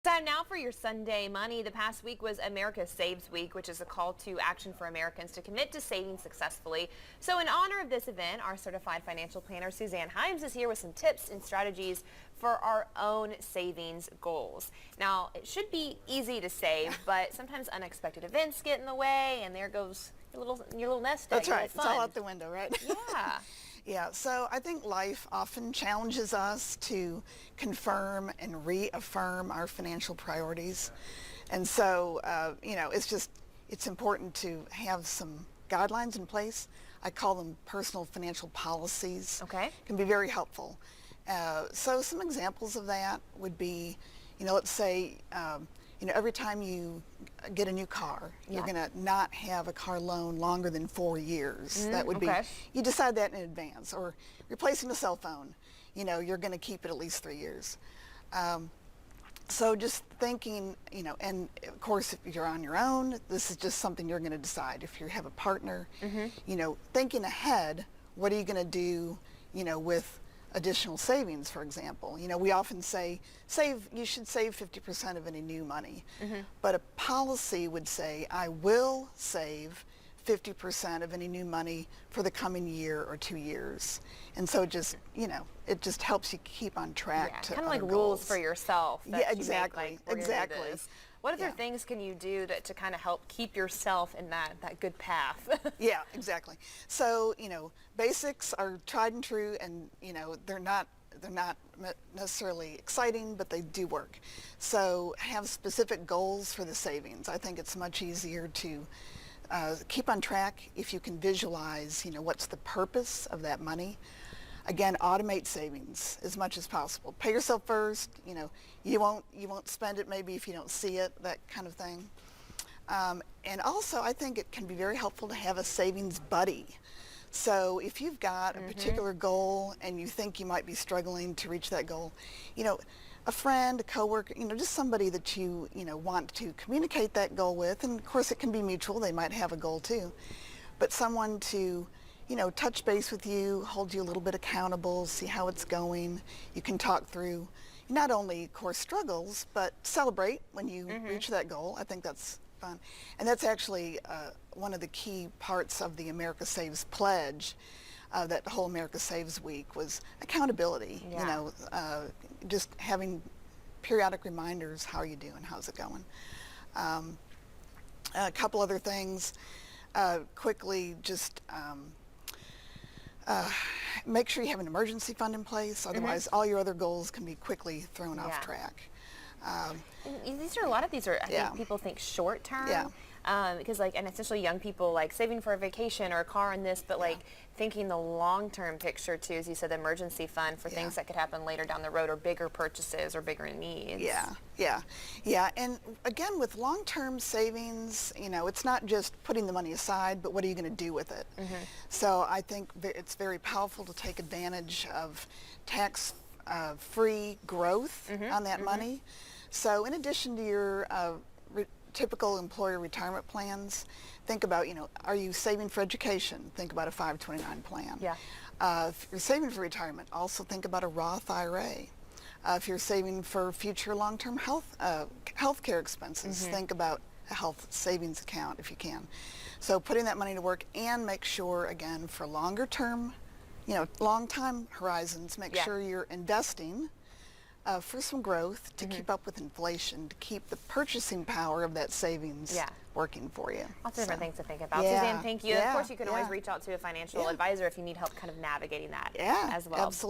Time now for your Sunday Money. The past week was America Saves Week, which is a call to action for Americans to commit to saving successfully. So in honor of this event, our certified financial planner, Suzanne Himes, is here with some tips and strategies for our own savings goals. Now, it should be easy to save, but sometimes unexpected events get in the way, and there goes your little nest egg. That's right. It's all out the window, right? Yeah. Yeah, so I think life often challenges us to confirm and reaffirm our financial priorities. And so, it's important to have some guidelines in place. I call them personal financial policies. Okay. Can be very helpful. So some examples of that would be, let's say, every time you get a new car, you're going to not have a car loan longer than 4 years. That would be, you decide that in advance. Or replacing a cell phone, you're going to keep it at least 3 years. So just thinking, and of course, if you're on your own, this is just something you're going to decide. If you have a partner, thinking ahead, what are you going to do, with additional savings, for example. We often say, you should save 50% of any new money. But a policy would say, I will save 50% of any new money for the coming year or 2 years. And so it just helps you keep on track to kind of like goals. rules for yourself. Yeah, exactly. Exactly. What other things can you do to kind of help keep yourself in that good path? Yeah, exactly. So, basics are tried and true, and, they're not necessarily exciting, but they do work. So have specific goals for the savings. I think it's much easier to keep on track if you can visualize, what's the purpose of that money. Again, automate savings as much as possible. Pay yourself first. You won't spend it maybe if you don't see it, that kind of thing. And also, I think it can be very helpful to have a savings buddy. So if you've got a particular goal and you think you might be struggling to reach that goal, a friend, a coworker, just somebody that you want to communicate that goal with. And of course, it can be mutual. They might have a goal too, but someone to touch base with you, hold you a little bit accountable, see how it's going. You can talk through not only core struggles, but celebrate when you reach that goal. I think that's fun. And that's actually one of the key parts of the America Saves pledge, that whole America Saves week, was accountability. Yeah. Just having periodic reminders, how are you doing, how's it going? A couple other things, quickly, just make sure you have an emergency fund in place. Otherwise, all your other goals can be quickly thrown off track. A lot of these are, I think people think short term. Yeah. Because and especially young people, saving for a vacation or a car and this, but thinking the long-term picture too, as you said, the emergency fund for things that could happen later down the road, or bigger purchases or bigger needs. Yeah. And again, with long-term savings, it's not just putting the money aside, but what are you going to do with it? So I think it's very powerful to take advantage of tax-free growth on that money. So in addition to your typical employer retirement plans, think about, are you saving for education? Think about a 529 plan. Yeah. If you're saving for retirement, also think about a Roth IRA. If you're saving for future long-term health care expenses, think about a health savings account if you can. So putting that money to work, and make sure, again, for longer term, long time horizons, make sure you're investing for some growth to keep up with inflation, to keep the purchasing power of that savings working for you. Lots of different things to think about. Yeah. Suzanne, thank you. Of course, you can always reach out to a financial advisor if you need help kind of navigating that as well. Absolutely.